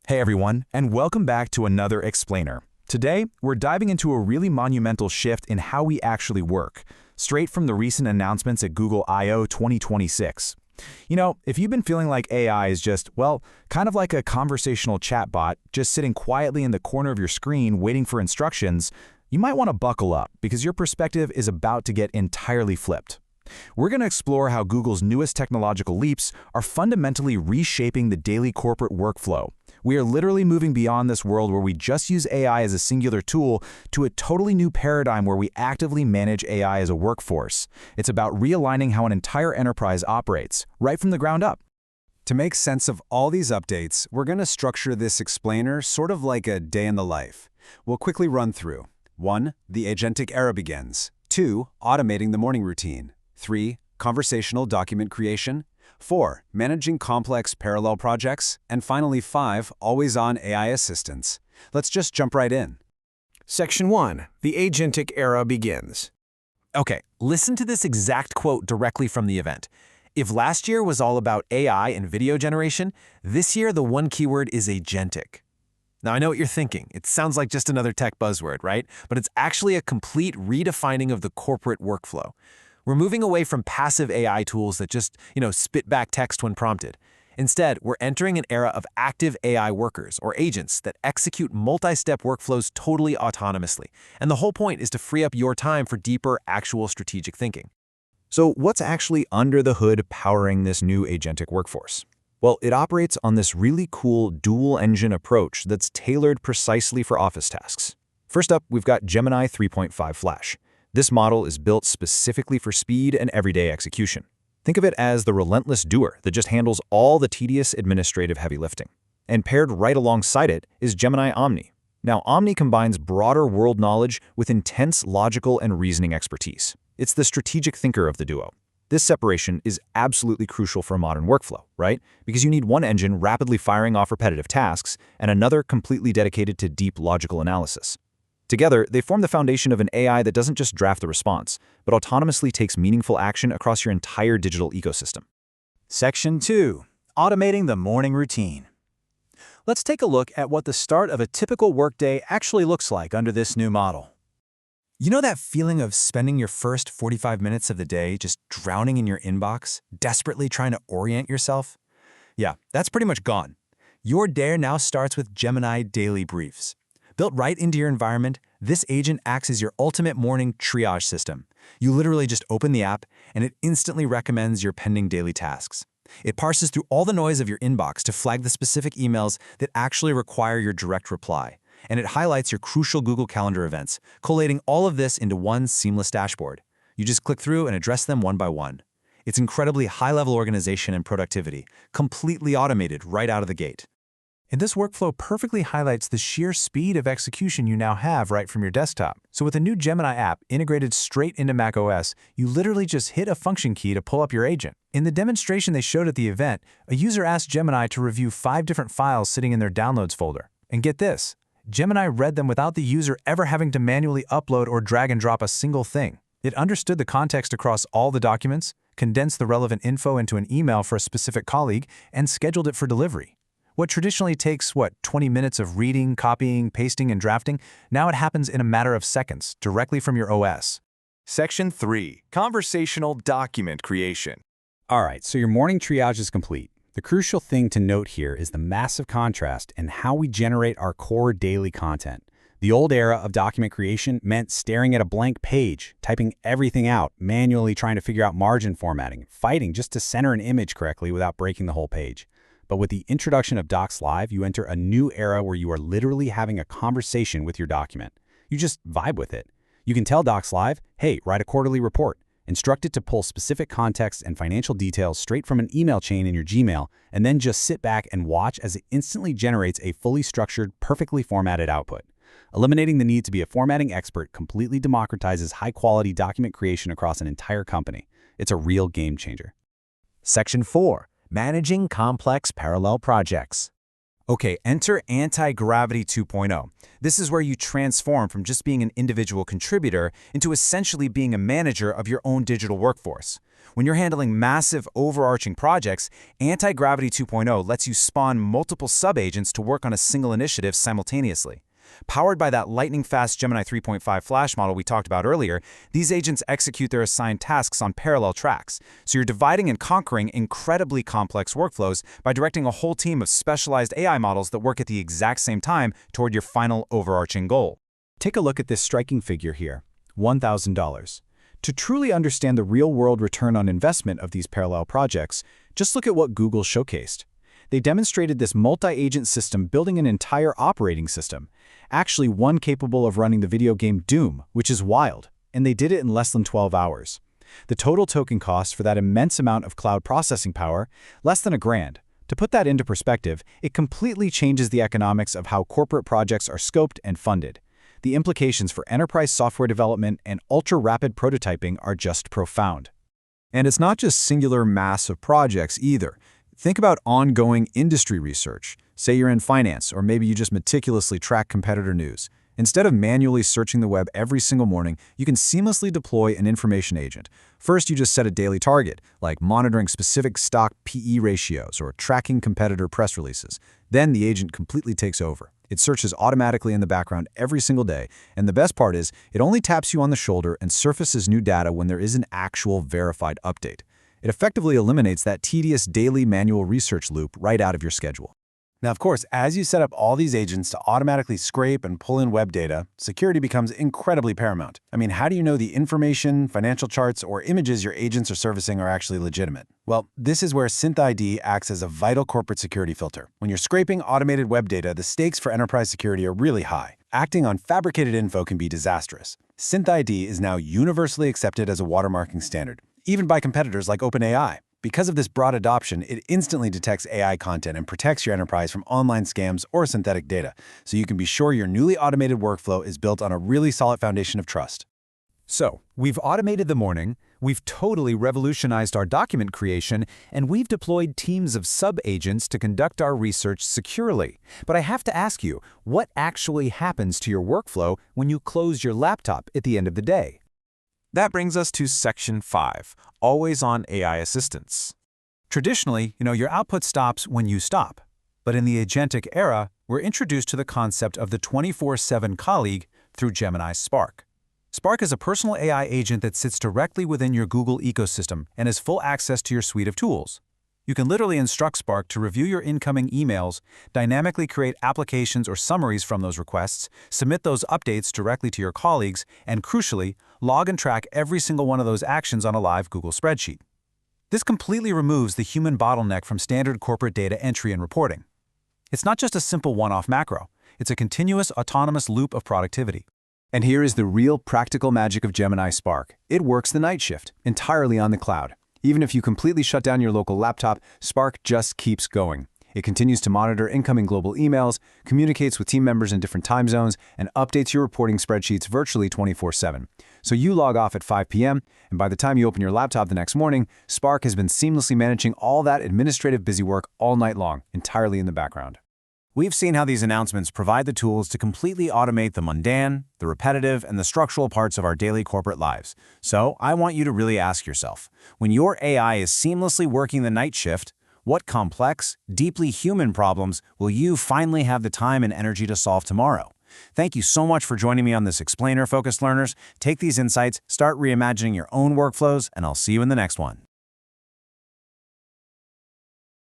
Hey everyone, and welcome back to another explainer. Today, we're diving into a really monumental shift in how we actually work, straight from the recent announcements at googleio 2026. You know, if you've been feeling like AI is just, well, kind of like a conversational chatbot, just sitting quietly in the corner of your screen waiting for instructions, you might want to buckle up because your perspective is about to get entirely flipped. We're going to explore how Google's newest technological leaps are fundamentally reshaping the daily corporate workflow. We are literally moving beyond this world where we just use AI as a singular tool to a totally new paradigm where we actively manage AI as a workforce. It's about realigning how an entire enterprise operates, right from the ground up. To make sense of all these updates, we're going to structure this explainer sort of like a day in the life. We'll quickly run through. 1. The Agentic Era begins. 2. Automating the morning routine. 3. Conversational document creation. 4. Managing complex parallel projects. And finally 5. Always-on AI assistance. Let's just jump right in. Section 1. The Agentic Era begins. Okay, listen to this exact quote directly from the event. If last year was all about AI and video generation, this year the one keyword is agentic. Now I know what you're thinking. It sounds like just another tech buzzword, right? But it's actually a complete redefining of the corporate workflow. We're moving away from passive AI tools that just, spit back text when prompted. Instead, we're entering an era of active AI workers, or agents, that execute multi-step workflows totally autonomously. And the whole point is to free up your time for deeper, actual strategic thinking. So what's actually under the hood powering this new agentic workforce? Well, it operates on this really cool dual-engine approach that's tailored precisely for office tasks. First up, we've got Gemini 3.5 Flash. This model is built specifically for speed and everyday execution. Think of it as the relentless doer that just handles all the tedious administrative heavy lifting. And paired right alongside it is Gemini Omni. Now, Omni combines broader world knowledge with intense logical and reasoning expertise. It's the strategic thinker of the duo. This separation is absolutely crucial for a modern workflow, right? Because you need one engine rapidly firing off repetitive tasks and another completely dedicated to deep logical analysis. Together, they form the foundation of an AI that doesn't just draft the response, but autonomously takes meaningful action across your entire digital ecosystem. Section 2. Automating the morning routine. Let's take a look at what the start of a typical workday actually looks like under this new model. You know that feeling of spending your first 45 minutes of the day just drowning in your inbox, desperately trying to orient yourself? Yeah, that's pretty much gone. Your day now starts with Gemini Daily Briefs. Built right into your environment, this agent acts as your ultimate morning triage system. You literally just open the app, and it instantly recommends your pending daily tasks. It parses through all the noise of your inbox to flag the specific emails that actually require your direct reply. And it highlights your crucial Google Calendar events, collating all of this into one seamless dashboard. You just click through and address them one by one. It's incredibly high-level organization and productivity, completely automated right out of the gate. And this workflow perfectly highlights the sheer speed of execution you now have right from your desktop. So with a new Gemini app integrated straight into macOS, you literally just hit a function key to pull up your agent. In the demonstration they showed at the event, a user asked Gemini to review 5 different files sitting in their Downloads folder. And get this, Gemini read them without the user ever having to manually upload or drag and drop a single thing. It understood the context across all the documents, condensed the relevant info into an email for a specific colleague, and scheduled it for delivery. What traditionally takes, 20 minutes of reading, copying, pasting, and drafting, now it happens in a matter of seconds, directly from your OS. Section 3. Conversational document creation. All right, so your morning triage is complete. The crucial thing to note here is the massive contrast in how we generate our core daily content. The old era of document creation meant staring at a blank page, typing everything out, manually trying to figure out margin formatting, fighting just to center an image correctly without breaking the whole page. But with the introduction of Docs Live, you enter a new era where you are literally having a conversation with your document. You just vibe with it. You can tell Docs Live, hey, write a quarterly report. Instruct it to pull specific context and financial details straight from an email chain in your Gmail, and then just sit back and watch as it instantly generates a fully structured, perfectly formatted output. Eliminating the need to be a formatting expert completely democratizes high-quality document creation across an entire company. It's a real game changer. Section 4. Managing complex parallel projects. Okay, enter Anti-Gravity 2.0. This is where you transform from just being an individual contributor into essentially being a manager of your own digital workforce. When you're handling massive, overarching projects, Anti-Gravity 2.0 lets you spawn multiple sub-agents to work on a single initiative simultaneously. Powered by that lightning-fast Gemini 3.5 flash model we talked about earlier, these agents execute their assigned tasks on parallel tracks, so you're dividing and conquering incredibly complex workflows by directing a whole team of specialized AI models that work at the exact same time toward your final overarching goal. Take a look at this striking figure here, $1,000. To truly understand the real-world return on investment of these parallel projects, just look at what Google showcased. They demonstrated this multi-agent system building an entire operating system, actually one capable of running the video game Doom, which is wild, and they did it in less than 12 hours. The total token cost for that immense amount of cloud processing power, less than $1,000. To put that into perspective, it completely changes the economics of how corporate projects are scoped and funded. The implications for enterprise software development and ultra-rapid prototyping are just profound. And it's not just singular massive projects either. Think about ongoing industry research. Say you're in finance, or maybe you just meticulously track competitor news. Instead of manually searching the web every single morning, you can seamlessly deploy an information agent. First, you just set a daily target, like monitoring specific stock PE ratios or tracking competitor press releases. Then the agent completely takes over. It searches automatically in the background every single day, and the best part is, it only taps you on the shoulder and surfaces new data when there is an actual verified update. It effectively eliminates that tedious daily manual research loop right out of your schedule. Now, of course, as you set up all these agents to automatically scrape and pull in web data, security becomes incredibly paramount. I mean, how do you know the information, financial charts, or images your agents are servicing are actually legitimate? Well, this is where SynthID acts as a vital corporate security filter. When you're scraping automated web data, the stakes for enterprise security are really high. Acting on fabricated info can be disastrous. SynthID is now universally accepted as a watermarking standard, even by competitors like OpenAI. Because of this broad adoption, it instantly detects AI content and protects your enterprise from online scams or synthetic data, so you can be sure your newly automated workflow is built on a really solid foundation of trust. So, we've automated the morning, we've totally revolutionized our document creation, and we've deployed teams of sub-agents to conduct our research securely. But I have to ask you, what actually happens to your workflow when you close your laptop at the end of the day? That brings us to Section 5, Always-on AI Assistance. Traditionally, your output stops when you stop. But in the Agentic Era, we're introduced to the concept of the 24/7 colleague through Gemini Spark. Spark is a personal AI agent that sits directly within your Google ecosystem and has full access to your suite of tools. You can literally instruct Spark to review your incoming emails, dynamically create applications or summaries from those requests, submit those updates directly to your colleagues, and crucially, log and track every single one of those actions on a live Google spreadsheet. This completely removes the human bottleneck from standard corporate data entry and reporting. It's not just a simple one-off macro. It's a continuous, autonomous loop of productivity. And here is the real practical magic of Gemini Spark. It works the night shift, entirely on the cloud. Even if you completely shut down your local laptop, Spark just keeps going. It continues to monitor incoming global emails, communicates with team members in different time zones, and updates your reporting spreadsheets virtually 24/7. So you log off at 5 p.m., and by the time you open your laptop the next morning, Spark has been seamlessly managing all that administrative busy work all night long, entirely in the background. We've seen how these announcements provide the tools to completely automate the mundane, the repetitive, and the structural parts of our daily corporate lives. So I want you to really ask yourself, when your AI is seamlessly working the night shift, what complex, deeply human problems will you finally have the time and energy to solve tomorrow? Thank you so much for joining me on this Explainer, Focused Learners. Take these insights, start reimagining your own workflows, and I'll see you in the next one.